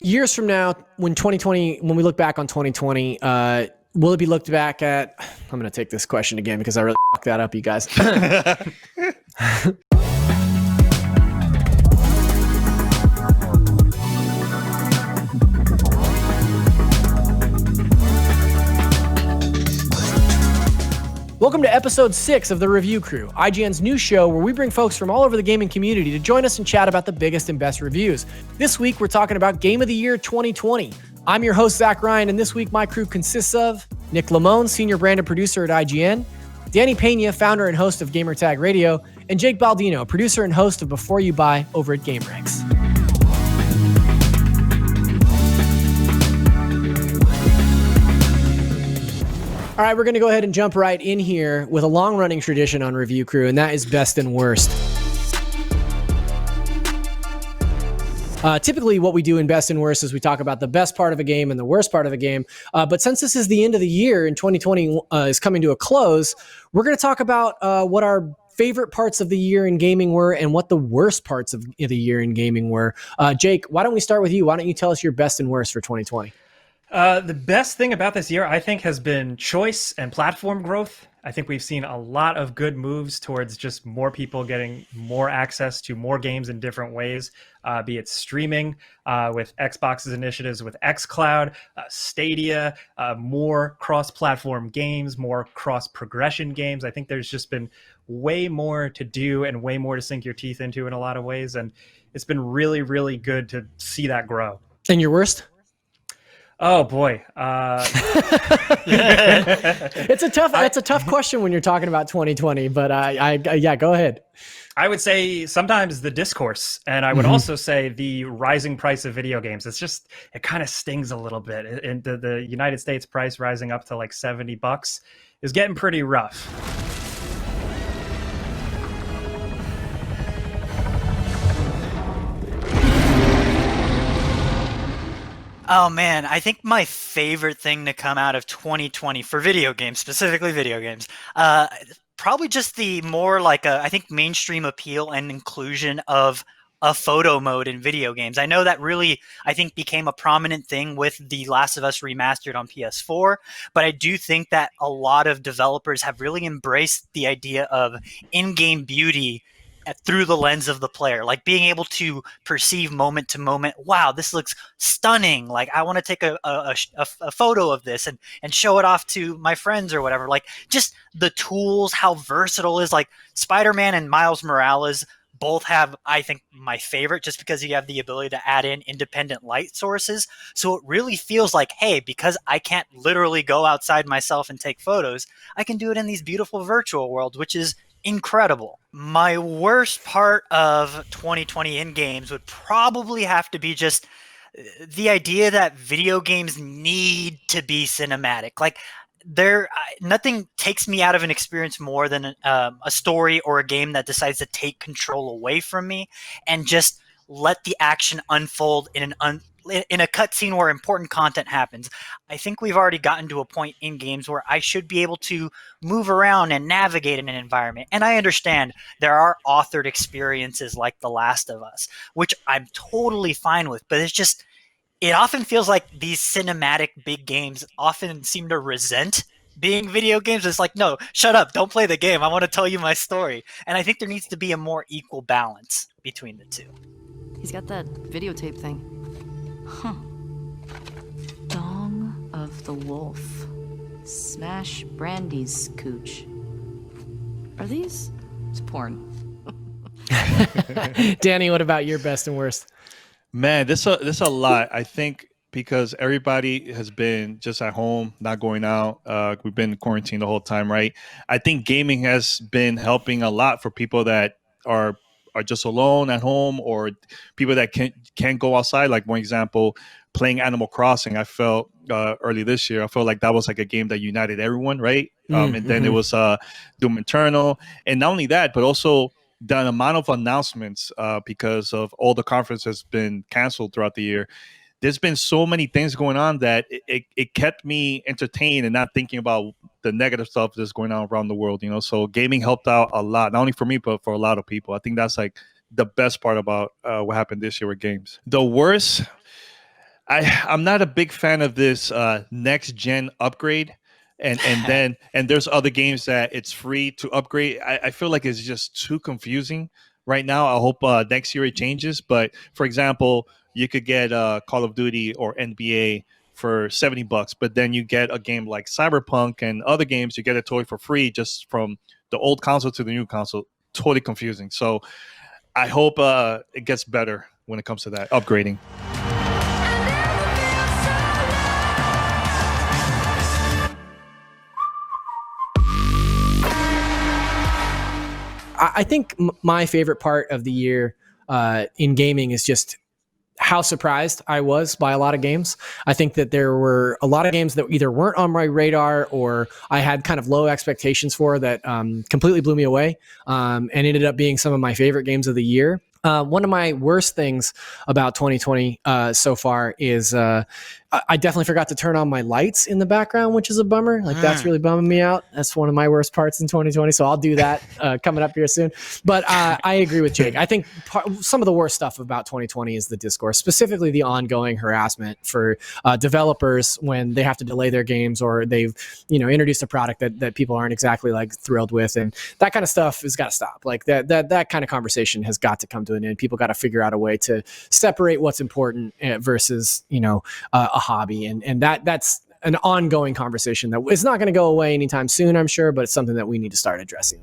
Years from now, when we look back on 2020, will it be looked back at? I'm going to take this question again because I really fucked that up, you guys. Welcome to episode 6 of The Review Crew, IGN's new show where we bring folks from all over the gaming community to join us and chat about the biggest and best reviews. This week, we're talking about Game of the Year 2020. I'm your host, Zach Ryan, and this week my crew consists of Nick Limon, senior branded producer at IGN, Danny Peña, founder and host of Gamertag Radio, and Jake Baldino, producer and host of Before You Buy over at Gameranx. All right, we're going to go ahead and jump right in here with a long-running tradition on Review Crew, and that is best and worst. Typically, what we do in best and worst is we talk about the best part of a game and the worst part of a game. But since this is the end of the year and 2020 is coming to a close, we're going to talk about what our favorite parts of the year in gaming were and what the worst parts of the year in gaming were. Jake, why don't we start with you? Why don't you tell us your best and worst for 2020? The best thing about this year, I think, has been choice and platform growth. I think we've seen a lot of good moves towards just more people getting more access to more games in different ways, be it streaming with Xbox's initiatives with xCloud, Stadia, more cross-platform games, more cross-progression games. I think there's just been way more to do and way more to sink your teeth into in a lot of ways. And it's been really, really good to see that grow. And your worst? Oh boy, it's a tough question when you're talking about 2020. But yeah, go ahead. I would say sometimes the discourse, and I would also say the rising price of video games. It kind of stings a little bit. And the United States price rising up to like $70 is getting pretty rough. Oh man, I think my favorite thing to come out of 2020 for video games, specifically video games, probably just the more like I think mainstream appeal and inclusion of a photo mode in video games. I know that really, I think, became a prominent thing with The Last of Us Remastered on PS4, but I do think that a lot of developers have really embraced the idea of in-game beauty through the lens of the player, like being able to perceive moment to moment. Wow, this looks stunning. Like I want to take a photo of this and show it off to my friends or whatever. Like just the tools, how versatile it is. Like Spider-Man and Miles Morales both have, I think, my favorite just because you have the ability to add in independent light sources. So it really feels like, hey, because I can't literally go outside myself and take photos, I can do it in these beautiful virtual worlds, which is incredible. My worst part of 2020 in games would probably have to be just the idea that video games need to be cinematic. Like nothing takes me out of an experience more than a story or a game that decides to take control away from me and just let the action unfold in a cutscene where important content happens. I think we've already gotten to a point in games where I should be able to move around and navigate in an environment. And I understand there are authored experiences like The Last of Us, which I'm totally fine with, but it often feels like these cinematic big games often seem to resent being video games. It's like, no, shut up, don't play the game. I want to tell you my story. And I think there needs to be a more equal balance between the two. He's got that videotape thing. Huh. Dong of the Wolf. Smash Brandy's cooch. Are these? It's porn. Danny, what about your best and worst? Man, this a lot. I think because everybody has been just at home, not going out. We've been quarantined the whole time, right? I think gaming has been helping a lot for people that are just alone at home or people that can't go outside. Like, one example, playing Animal Crossing, I felt early this year, I felt like that was like a game that united everyone, right? And then it was Doom Eternal. And not only that, but also the amount of announcements because of all the conferences been canceled throughout the year. There's been so many things going on that it kept me entertained and not thinking about the negative stuff that's going on around the world, you know. So gaming helped out a lot, not only for me, but for a lot of people. I think that's like the best part about what happened this year with games. The worst, I'm not a big fan of this next gen upgrade. And there's other games that it's free to upgrade. I feel like it's just too confusing right now. I hope next year it changes. But for example, you could get Call of Duty or NBA for $70, but then you get a game like Cyberpunk and other games, you get a toy for free just from the old console to the new console. Totally confusing. So I hope it gets better when it comes to that upgrading. I think my favorite part of the year in gaming is just how surprised I was by a lot of games. I think that there were a lot of games that either weren't on my radar or I had kind of low expectations for that completely blew me away and ended up being some of my favorite games of the year. One of my worst things about 2020 so far is I definitely forgot to turn on my lights in the background, which is a bummer. Like that's really bumming me out. That's one of my worst parts in 2020. So I'll do that coming up here soon. But I agree with Jake. I think some of the worst stuff about 2020 is the discourse, specifically the ongoing harassment for developers when they have to delay their games or they've introduced a product that people aren't exactly like thrilled with, and that kind of stuff has got to stop. Like that kind of conversation has got to come to an end. People got to figure out a way to separate what's important versus a hobby, and that's an ongoing conversation that is not going to go away anytime soon, I'm sure, but it's something that we need to start addressing.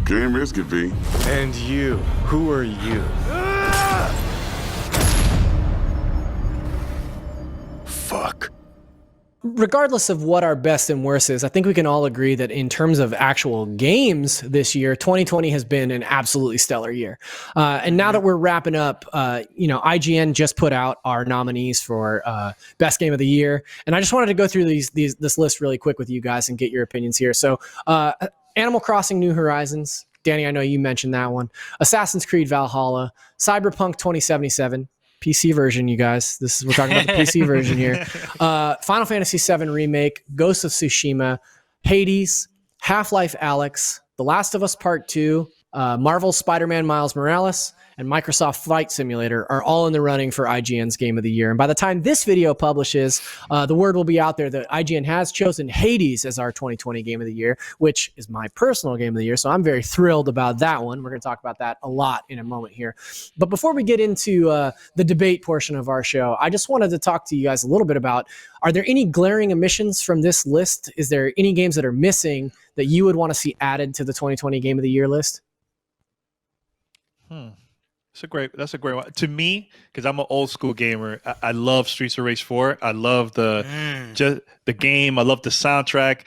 Game risky, V. And you, who are you? Fuck. Regardless of what our best and worst is, I think we can all agree that in terms of actual games this year, 2020 has been an absolutely stellar year. And now that we're wrapping up, IGN just put out our nominees for best game of the year. And I just wanted to go through this list really quick with you guys and get your opinions here. So Animal Crossing New Horizons. Danny, I know you mentioned that one. Assassin's Creed Valhalla. Cyberpunk 2077. PC version, you guys. We're talking about the PC version here. Final Fantasy VII Remake, Ghost of Tsushima, Hades, Half-Life Alyx, The Last of Us Part 2, Marvel's Spider-Man Miles Morales, and Microsoft Flight Simulator are all in the running for IGN's Game of the Year. And by the time this video publishes, the word will be out there that IGN has chosen Hades as our 2020 Game of the Year, which is my personal Game of the Year. So I'm very thrilled about that one. We're going to talk about that a lot in a moment here. But before we get into the debate portion of our show, I just wanted to talk to you guys a little bit about, are there any glaring omissions from this list? Is there any games that are missing that you would want to see added to the 2020 Game of the Year list? That's a great one. To me, because I'm an old school gamer, I love Streets of Rage 4. I love just the game. I love the soundtrack.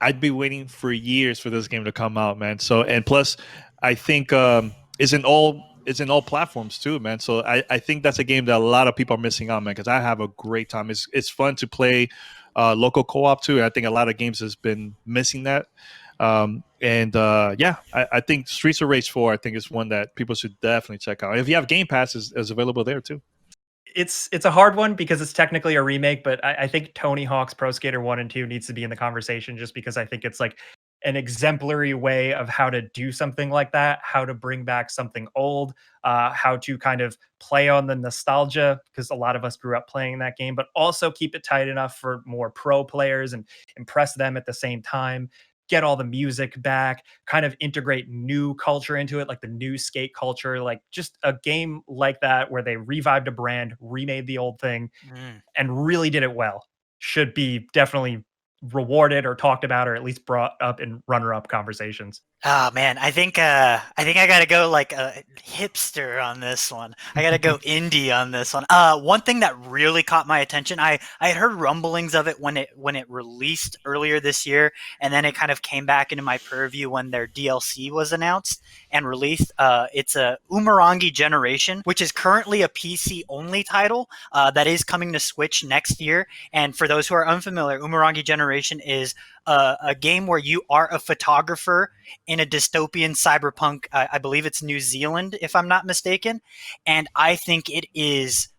I'd be waiting for years for this game to come out, man. So, and plus, I think it's in all platforms too, man. So I think that's a game that a lot of people are missing out, man, because I have a great time. It's fun to play local co-op too. And I think a lot of games has been missing that. I think Streets of Rage 4, I think, is one that people should definitely check out. If you have Game Pass, is available there too. It's a hard one because it's technically a remake, but I think Tony Hawk's Pro Skater 1 and 2 needs to be in the conversation just because I think it's like an exemplary way of how to do something like that, how to bring back something old, how to kind of play on the nostalgia, because a lot of us grew up playing that game, but also keep it tight enough for more pro players and impress them at the same time. Get all the music back, kind of integrate new culture into it, like the new skate culture, like just a game like that where they revived a brand, remade the old thing, and really did it well. Should be definitely rewarded or talked about, or at least brought up in runner-up conversations. Oh man, I think I gotta go like a hipster on this one. I gotta go indie on this one. One thing that really caught my attention, I had heard rumblings of it when it released earlier this year, and then it kind of came back into my purview when their DLC was announced and released. It's a Umurangi Generation, which is currently a PC only title that is coming to Switch next year. And for those who are unfamiliar, Umurangi Generation is a game where you are a photographer in a dystopian cyberpunk, I believe it's New Zealand, if I'm not mistaken. And I think it is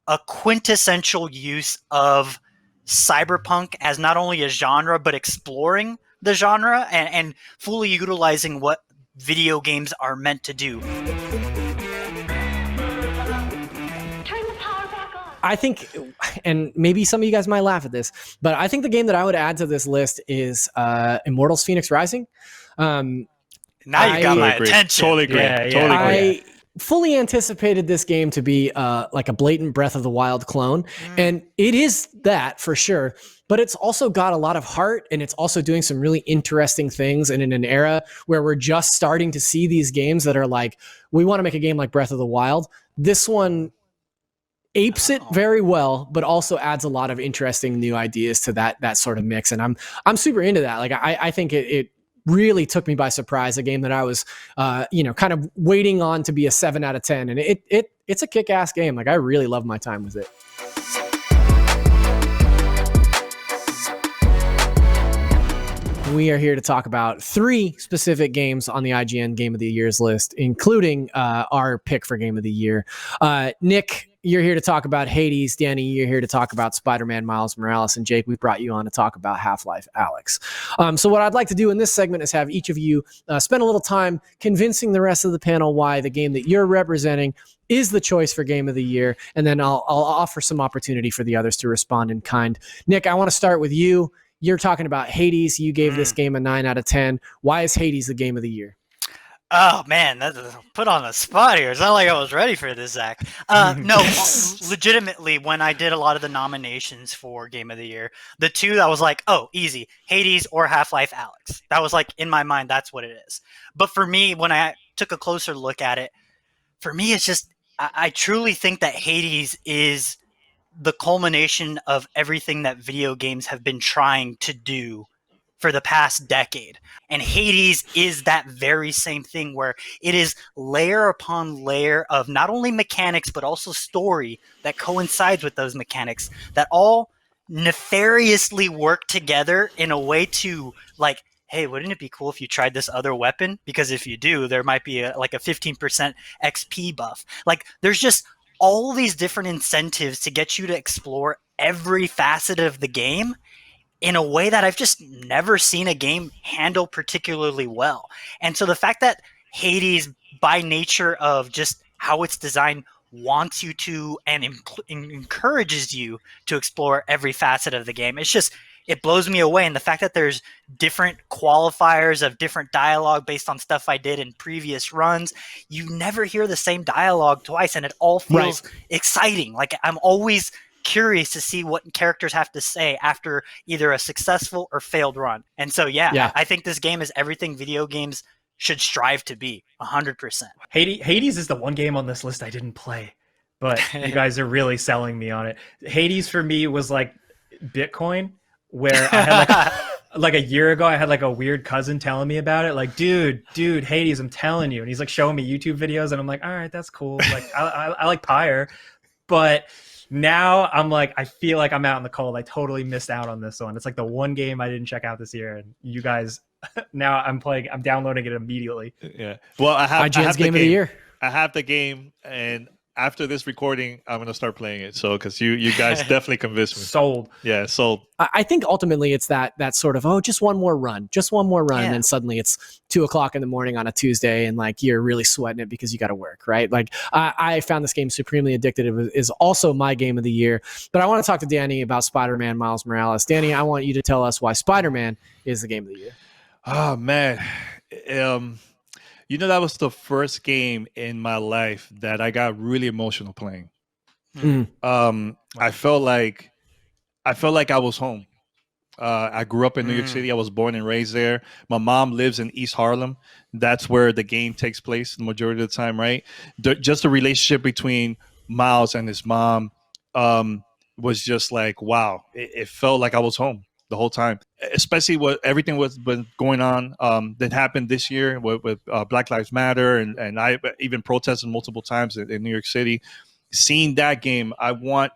a quintessential use of cyberpunk as not only a genre, but exploring the genre and fully utilizing what video games are meant to do. Turn the power back on. I think, and maybe some of you guys might laugh at this, but I think the game that I would add to this list is Immortals Phoenix Rising. Now you got my agree. attention. Totally agree. Yeah, yeah. Totally agree. I fully anticipated this game to be like a blatant Breath of the Wild clone, and it is that for sure. But it's also got a lot of heart, and it's also doing some really interesting things. And in an era where we're just starting to see these games that are like, we want to make a game like Breath of the Wild. This one apes it very well, but also adds a lot of interesting new ideas to that sort of mix. And I'm super into that. Like I think it really took me by surprise. A game that I was kind of waiting on to be a 7 out of 10, and it's a kick-ass game. Like I really love my time with it. We are here to talk about 3 specific games on the IGN Game of the Year's list, including our pick for Game of the Year. Nick, you're here to talk about Hades. Danny, you're here to talk about Spider-Man Miles Morales. And Jake, we brought you on to talk about HalfLife Alyx. So what I'd like to do in this segment is have each of you spend a little time convincing the rest of the panel why the game that you're representing is the choice for Game of the Year. And then I'll offer some opportunity for the others to respond in kind. Nick, I want to start with you. You're talking about Hades. You gave this game a 9 out of 10. Why is Hades the Game of the Year? Oh man, that's put on the spot here. It's not like I was ready for this, Zach. No, legitimately, when I did a lot of the nominations for Game of the Year, the two that was like, oh, easy, Hades or HalfLife Alyx. That was like in my mind, that's what it is. But for me, when I took a closer look at it, for me, it's just I truly think that Hades is the culmination of everything that video games have been trying to do for the past decade. And Hades is that very same thing, where it is layer upon layer of not only mechanics, but also story that coincides with those mechanics that all nefariously work together in a way to like, hey, wouldn't it be cool if you tried this other weapon? Because if you do, there might be a 15% XP buff. Like there's just all these different incentives to get you to explore every facet of the game in a way that I've just never seen a game handle particularly well. And so the fact that Hades, by nature of just how it's designed, wants you to and encourages you to explore every facet of the game, it blows me away. And the fact that there's different qualifiers of different dialogue based on stuff I did in previous runs, you never hear the same dialogue twice, and it all feels exciting. Like I'm always curious to see what characters have to say after either a successful or failed run. And so, yeah. I think this game is everything video games should strive to be, 100%. Hades is the one game on this list I didn't play, but you guys are really selling me on it. Hades for me was like Bitcoin, where I had like a year ago, I had like a weird cousin telling me about it. Like, dude, Hades, I'm telling you. And he's like showing me YouTube videos, and I'm like, all right, that's cool. Like, I like Pyre, but now I'm like, I feel like I'm out in the cold. I totally missed out on this one. It's like the one game I didn't check out this year, and you guys, now I'm downloading it immediately. Yeah. Well, I have IGN's Game of the Year. I have the game, and after this recording, I'm gonna start playing it. So, because you guys definitely convinced me. Sold. Yeah, sold. I think ultimately it's that sort of, just one more run, and then suddenly it's 2:00 in the morning on a Tuesday, and like you're really sweating it because you got to work, right? Like I found this game supremely addictive. It is also my Game of the Year. But I want to talk to Danny about Spider-Man Miles Morales. Danny, I want you to tell us why Spider-Man is the Game of the Year. Oh man. That was the first game in my life that I got really emotional playing. I felt like I was home. I grew up in New York City. I was born and raised there. My mom lives in East Harlem. That's where the game takes place the majority of the time, right? Just the relationship between Miles and his mom was just like, wow. It felt like I was home the whole time, especially everything was been going on that happened this year with Black Lives Matter, and I even protested multiple times in New York City. Seeing that game, I want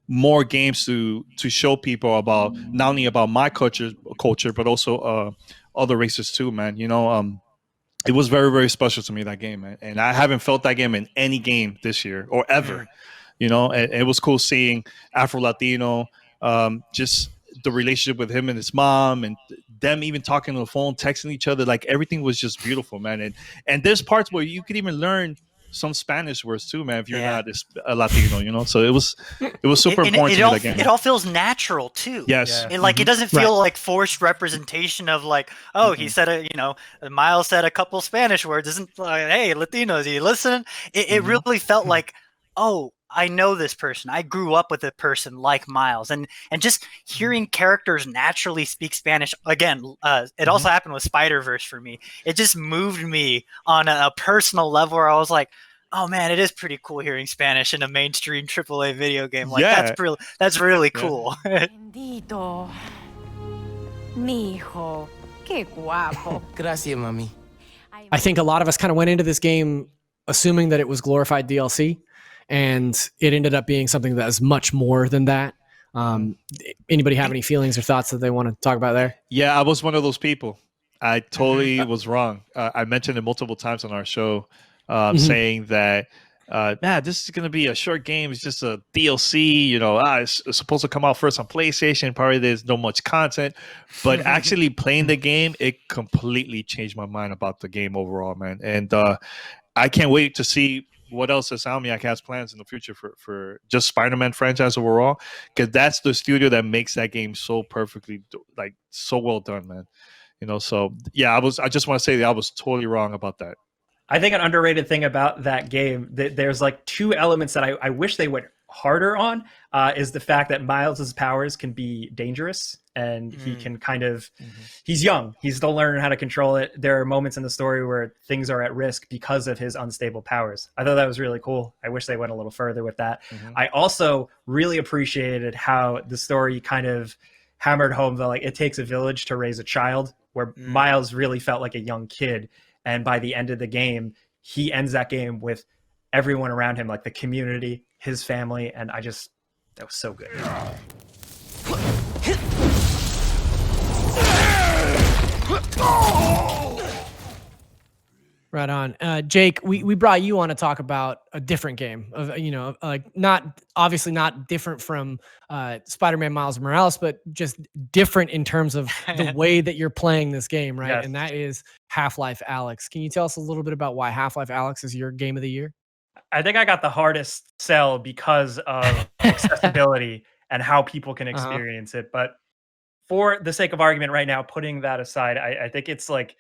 more games to show people about not only about my culture, but also other races too, man. It was very, very special to me, that game, man. And I haven't felt that game in any game this year or ever. And it was cool seeing Afro Latino, just the relationship with him and his mom, and them even talking on the phone, texting each other. Like everything was just beautiful, man. And there's parts where you could even learn some Spanish words too, man. If you're Yeah. not a Latino, you know. So it was super important to me, that game. It all feels natural too. Yes. It, like, it doesn't feel like forced representation of like, oh, he said Miles said a couple Spanish words. Isn't like, hey, Latinos, you listen? It really felt like, oh, I know this person. I grew up with a person like Miles, and just hearing characters naturally speak Spanish again. It also happened with Spider-Verse for me. It just moved me on a personal level where I was like, oh man, it is pretty cool hearing Spanish in a mainstream AAA video game. Like, that's really cool. Bendito. Mi hijo. Qué guapo. Gracias, mami. I think a lot of us kind of went into this game assuming that it was glorified DLC, and it ended up being something that is much more than that. Anybody have any feelings or thoughts that they want to talk about there? Yeah, I was one of those people. I totally was wrong. I mentioned it multiple times on our show, saying that, this is going to be a short game. It's just a DLC. You know, it's supposed to come out first on PlayStation. Probably there's no much content. But actually playing the game, it completely changed my mind about the game overall, man. And I can't wait to see what else Insomniac has plans in the future for just Spider-Man franchise overall, because that's the studio that makes that game so perfectly, like, so well done, man. You know, so yeah, I just want to say that I was totally wrong about that. I think an underrated thing about that game, there's like two elements that I wish they went harder on, is the fact that Miles's powers can be dangerous, and he can kind of, he's young, he's still learning how to control it. There are moments in the story where things are at risk because of his unstable powers. I thought that was really cool. I wish they went a little further with that. I also really appreciated how the story kind of hammered home that, like, it takes a village to raise a child, where Miles really felt like a young kid. And by the end of the game, he ends that game with everyone around him, like the community, his family. And that was so good. Right on. Jake, we brought you on to talk about a different game of, like, not different from Spider-Man Miles Morales, but just different in terms of the way that you're playing this game, right? Yes. And that is HalfLife Alyx. Can you tell us a little bit about why HalfLife Alyx is your game of the year? I think I got the hardest sell because of accessibility and how people can experience it. But for the sake of argument right now, putting that aside, I think it's like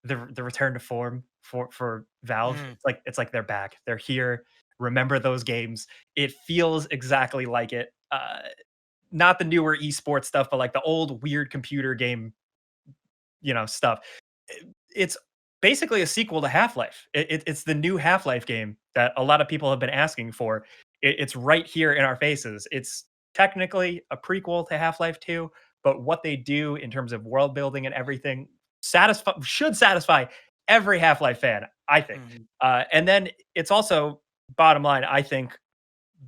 the return to form for Valve. It's like they're back. They're here. Remember those games. It feels exactly like it. Not the newer esports stuff, but like the old weird computer game, stuff. It's basically a sequel to Half-Life. It's the new Half-Life game that a lot of people have been asking for. It's right here in our faces. It's technically a prequel to Half-Life 2, but what they do in terms of world building and everything should satisfy every Half-Life fan, I think. And then it's also, bottom line, I think,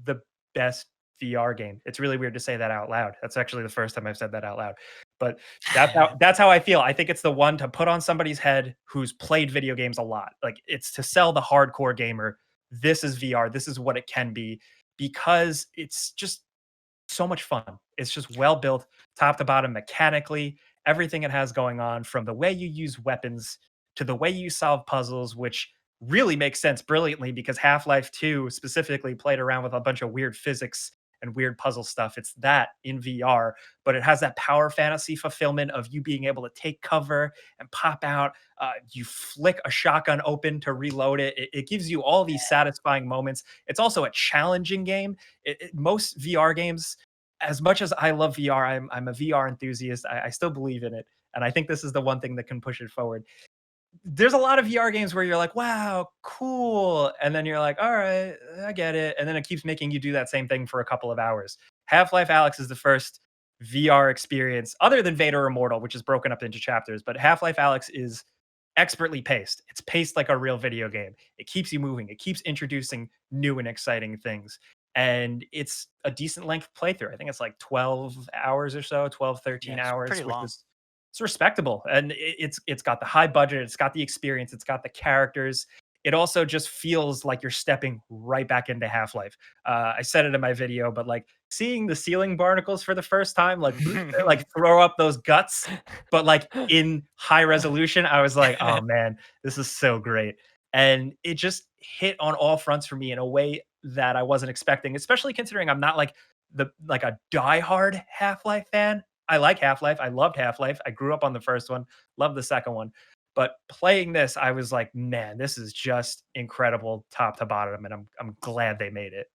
the best VR game. It's really weird to say that out loud. That's actually the first time I've said that out loud. But that's how I feel. I think it's the one to put on somebody's head who's played video games a lot. Like, it's to sell the hardcore gamer, this is VR, this is what it can be, because it's just so much fun. It's just well built, top to bottom, mechanically, everything it has going on, from the way you use weapons to the way you solve puzzles, which really makes sense brilliantly because Half-Life 2 specifically played around with a bunch of weird physics and weird puzzle stuff. It's that in VR, but it has that power fantasy fulfillment of you being able to take cover and pop out. You flick a shotgun open to reload it. It gives you all these satisfying moments. It's also a challenging game. Most VR games, as much as I love VR, I'm a VR enthusiast. I still believe in it. And I think this is the one thing that can push it forward. There's a lot of VR games where you're like, wow, cool. And then you're like, all right, I get it. And then it keeps making you do that same thing for a couple of hours. Half-Life Alyx is the first VR experience, other than Vader Immortal, which is broken up into chapters. But Half-Life Alyx is expertly paced. It's paced like a real video game. It keeps you moving. It keeps introducing new and exciting things. And it's a decent length playthrough. I think it's like 12 hours or so, 12, 13 hours. Pretty long. It's respectable, and it's got the high budget, it's got the experience, it's got the characters. It also just feels like you're stepping right back into Half-Life. I said it in my video, but like seeing the ceiling barnacles for the first time, like like throw up those guts, but like in high resolution, I was like, oh man, this is so great. And it just hit on all fronts for me in a way that I wasn't expecting, especially considering I'm not like a diehard Half-Life fan. I like Half-Life. I loved Half-Life. I grew up on the first one, loved the second one. But playing this, I was like, man, this is just incredible top to bottom, and I'm glad they made it.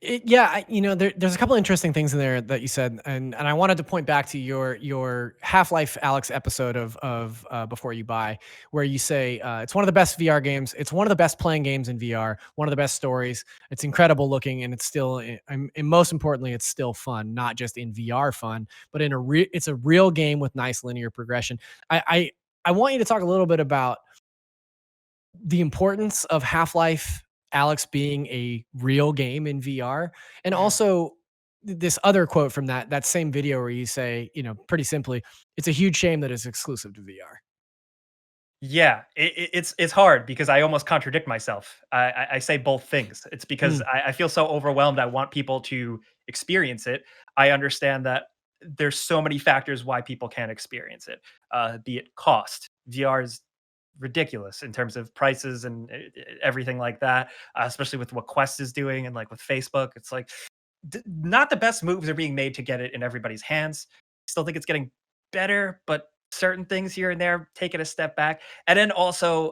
There's a couple interesting things in there that you said, and I wanted to point back to your Half-Life Alyx episode of Before You Buy, where you say it's one of the best VR games, it's one of the best playing games in VR, one of the best stories, it's incredible looking, and it's still, and most importantly, it's still fun, not just in VR fun, but it's a real game with nice linear progression. I want you to talk a little bit about the importance of Half-Life Alyx being a real game in VR, and also this other quote from that same video where you say, pretty simply, it's a huge shame that it's exclusive to VR. Yeah, it's hard because I almost contradict myself. I say both things. It's because I feel so overwhelmed. I want people to experience it. I understand that there's so many factors why people can't experience it, be it cost. VR is ridiculous in terms of prices and everything like that, especially with what Quest is doing and like with Facebook. It's like not the best moves are being made to get it in everybody's hands. Still think it's getting better, but certain things here and there take it a step back. And then also,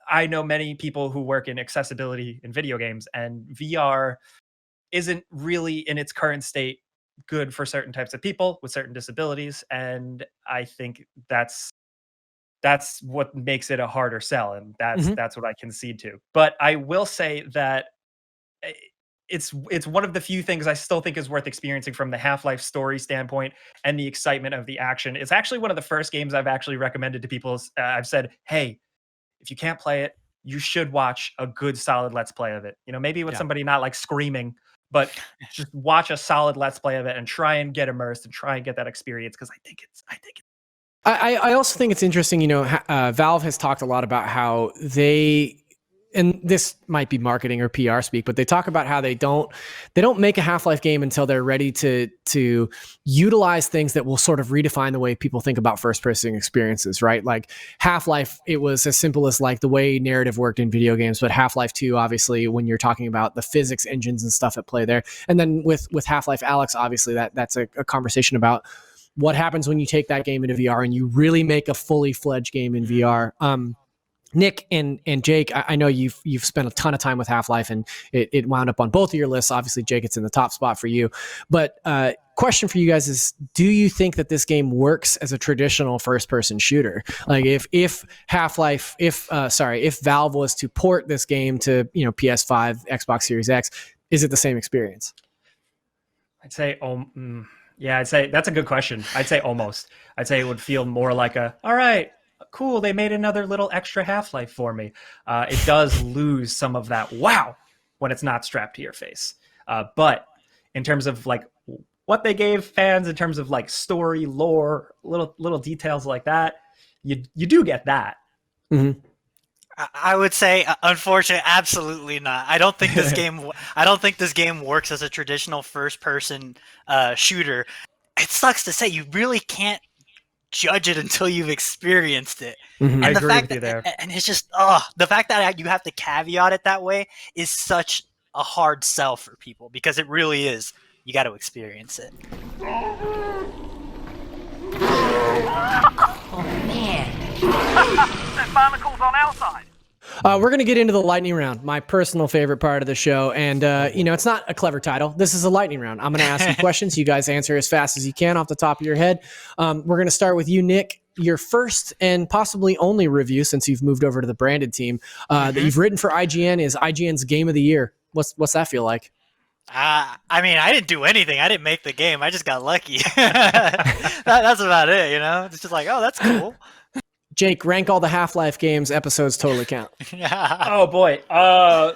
I know many people who work in accessibility in video games, and VR isn't really in its current state good for certain types of people with certain disabilities. And I think that's what makes it a harder sell, and that's what I concede to. But I will say that it's one of the few things I still think is worth experiencing from the Half-Life story standpoint and the excitement of the action. It's actually one of the first games I've actually recommended to people. I've said, hey, if you can't play it, you should watch a good solid Let's Play of it. Maybe with somebody not like screaming, but just watch a solid Let's Play of it and try and get immersed and try and get that experience, because I think it's I also think it's interesting, Valve has talked a lot about how they, and this might be marketing or PR speak, but they talk about how they don't make a Half-Life game until they're ready to utilize things that will sort of redefine the way people think about first-person experiences, right? Like Half-Life, it was as simple as like the way narrative worked in video games, but Half-Life 2, obviously, when you're talking about the physics engines and stuff at play there, and then with Half-Life Alyx, obviously that's a conversation about what happens when you take that game into VR and you really make a fully fledged game in VR. Nick and Jake, I know you've spent a ton of time with Half-Life, and it wound up on both of your lists. Obviously, Jake, it's in the top spot for you. But question for you guys is: do you think that this game works as a traditional first-person shooter? Like, if Valve was to port this game to PS5, Xbox Series X, is it the same experience? I'd say, I'd say that's a good question. I'd say almost. I'd say it would feel more like all right, cool, they made another little extra Half-Life for me. It does lose some of that wow when it's not strapped to your face. But in terms of like what they gave fans in terms of like story, lore, little details like that, you do get that. Mm-hmm. I would say, unfortunately, absolutely not. I don't think this game works as a traditional first-person shooter. It sucks to say, you really can't judge it until you've experienced it. Mm-hmm. And I agree with you there. And it's just, the fact that you have to caveat it that way is such a hard sell for people, because it really is. You got to experience it. Oh, man. That barnacle's on our side. We're going to get into the lightning round, my personal favorite part of the show. And, it's not a clever title. This is a lightning round. I'm going to ask you questions. You guys answer as fast as you can off the top of your head. We're going to start with you, Nick. Your first and possibly only review, since you've moved over to the branded team, that you've written for IGN, is IGN's Game of the Year. What's that feel like? I mean, I didn't do anything. I didn't make the game. I just got lucky. That's about it, It's just like, oh, that's cool. Jake, rank all the Half-Life games. Episodes totally count. Oh boy.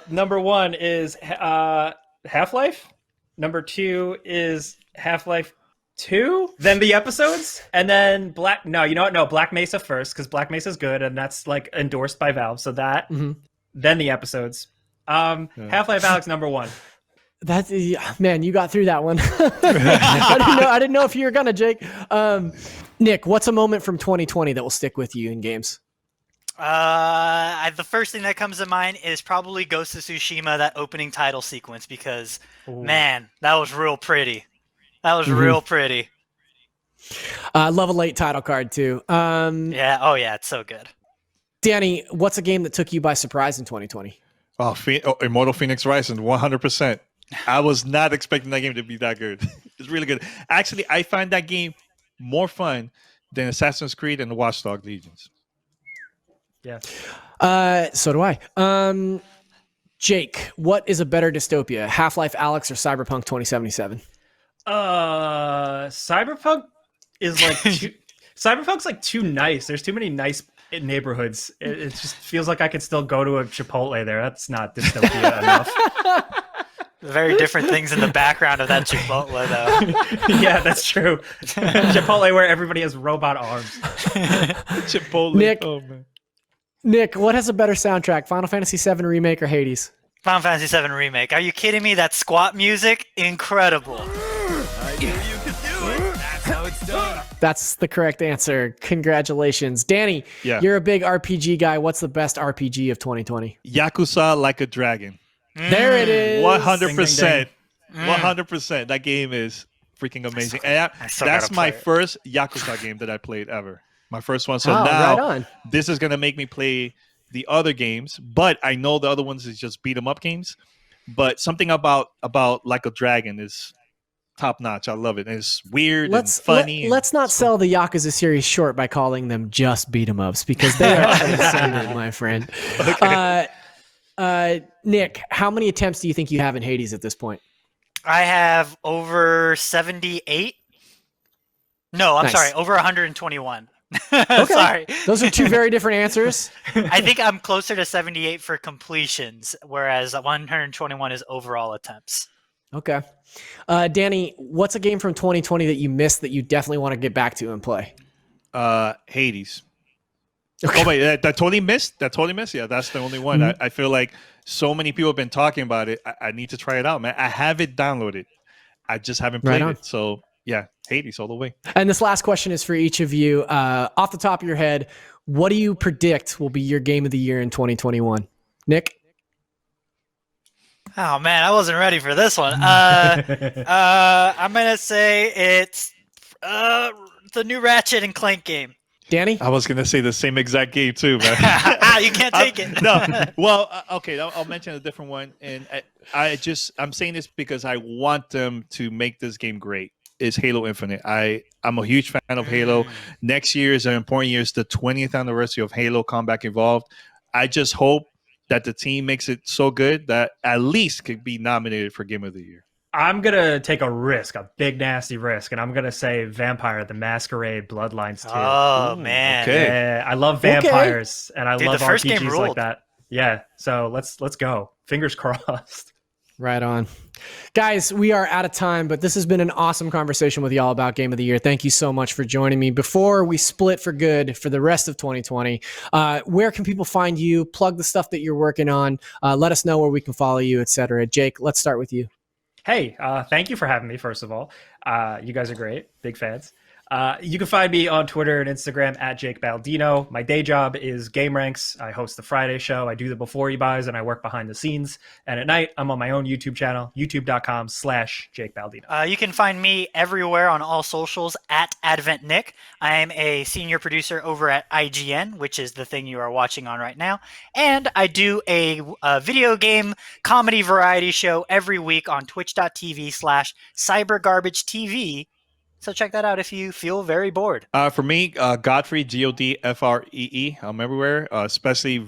Number 1 is Half-Life. Number 2 is Half-Life 2. Then the episodes, and then Black Mesa first, because Black Mesa is good, and that's like endorsed by Valve. So that. Mm-hmm. Then the episodes. Half-Life Alyx number 1. That's, man, you got through that one. I didn't know if you were gonna, Jake. Nick, what's a moment from 2020 that will stick with you in games? The first thing that comes to mind is probably Ghost of Tsushima, that opening title sequence, because man, that was real pretty. That was real pretty. Love a late title card too. Yeah. Oh yeah, it's so good. Danny, what's a game that took you by surprise in 2020? Immortal Phoenix Rising, 100%. I was not expecting that game to be that good. It's really good. Actually, I find that game more fun than Assassin's Creed and the Watch Dogs Legions. Yeah. So do I. Jake, what is a better dystopia, Half-Life Alyx or Cyberpunk 2077? Cyberpunk is like Cyberpunk's like too nice. There's too many nice neighborhoods. It just feels like I could still go to a Chipotle there. That's not dystopia enough. Very different things in the background of that Chipotle, though. Yeah, that's true. Chipotle where everybody has robot arms. Chipotle. Nick, oh, man. Nick, what has a better soundtrack, Final Fantasy VII Remake or Hades? Final Fantasy VII Remake. Are you kidding me? That squat music, incredible. That's the correct answer. Congratulations. Danny, you're a big RPG guy. What's the best RPG of 2020? Yakuza Like a Dragon. There it is. 100%. 100%. That game is freaking amazing. And that's my first Yakuza game that I played ever. My first one. So now this is going to make me play the other games, but I know the other ones is just beat 'em up games. But something about Like a Dragon is top notch. I love it. And it's weird and funny. Let's not sell the Yakuza series short by calling them just beat 'em ups, because they are transcendent, my friend. Okay. Nick, how many attempts do you think you have in Hades at this point? I have over 78. No, I'm sorry, over 121. Okay. Sorry. Those are two very different answers. I think I'm closer to 78 for completions, whereas 121 is overall attempts. Okay. Danny, what's a game from 2020 that you missed that you definitely want to get back to and play? Hades. Okay. Oh wait, that totally missed? Yeah, that's the only one. I feel like so many people have been talking about it. I need to try it out, man. I have it downloaded. I just haven't played it. So yeah, Hades all the way. And this last question is for each of you. Off the top of your head, what do you predict will be your game of the year in 2021? Nick? Oh man, I wasn't ready for this one. I'm gonna say it's the new Ratchet and Clank game. Danny? I was gonna say the same exact game too, man. You can't take it. No. Well, okay, I'll mention a different one, and I'm saying this because I want them to make this game great. Is Halo Infinite. I'm a huge fan of Halo. Next year is an important year. It's the 20th anniversary of Halo Combat Evolved. I just hope that the team makes it so good that at least could be nominated for Game of the Year. I'm going to take a risk, a big, nasty risk, and I'm going to say Vampire the Masquerade Bloodlines 2. Oh, man. Okay. Yeah, I love vampires, and I love the first RPGs game like ruled. that. Yeah, so let's go. Fingers crossed. Right on. Guys, we are out of time, but this has been an awesome conversation with y'all about Game of the Year. Thank you so much for joining me. Before we split for good for the rest of 2020, where can people find you? Plug the stuff that you're working on. Let us know where we can follow you, etc. Jake, let's start with you. Hey, thank you for having me, first of all. You guys are great. Big fans. You can find me on Twitter and Instagram at Jake Baldino. My day job is Gameranx. I host the Friday show. I do the before you buys, and I work behind the scenes. And at night, I'm on my own YouTube channel, youtube.com/Jake Baldino. You can find me everywhere on all socials at AdventNick. I am a senior producer over at IGN, which is the thing you are watching on right now. And I do a video game comedy variety show every week on twitch.tv/cybergarbagetv. So check that out if you feel very bored. For me, Godfrey, Godfree. I'm everywhere, especially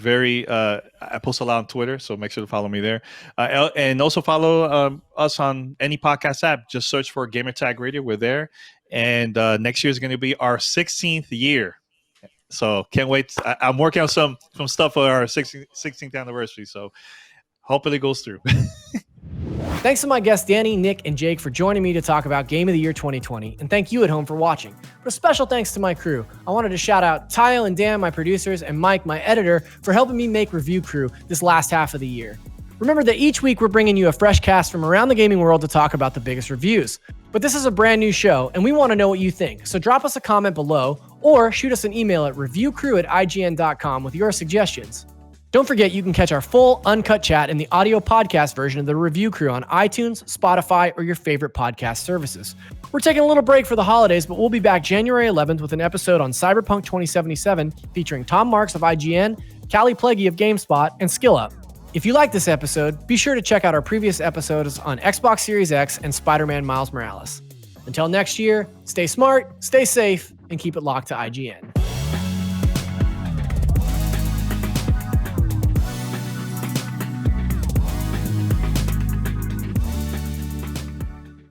I post a lot on Twitter, so make sure to follow me there. And also follow us on any podcast app. Just search for Gamertag Radio. We're there. And next year is going to be our 16th year. So can't wait. I'm working on some stuff for our 16th anniversary. So hopefully it goes through. Thanks to my guests Danny, Nick, and Jake for joining me to talk about Game of the Year 2020, and thank you at home for watching. But a special thanks to my crew. I wanted to shout out Tyle and Dan, my producers, and Mike, my editor, for helping me make Review Crew this last half of the year. Remember that each week we're bringing you a fresh cast from around the gaming world to talk about the biggest reviews. But this is a brand new show, and we want to know what you think, so drop us a comment below or shoot us an email at reviewcrew@ign.com with your suggestions. Don't forget you can catch our full, uncut chat in the audio podcast version of The Review Crew on iTunes, Spotify, or your favorite podcast services. We're taking a little break for the holidays, but we'll be back January 11th with an episode on Cyberpunk 2077 featuring Tom Marks of IGN, Callie Plaguey of GameSpot, and SkillUp. If you like this episode, be sure to check out our previous episodes on Xbox Series X and Spider-Man Miles Morales. Until next year, stay smart, stay safe, and keep it locked to IGN.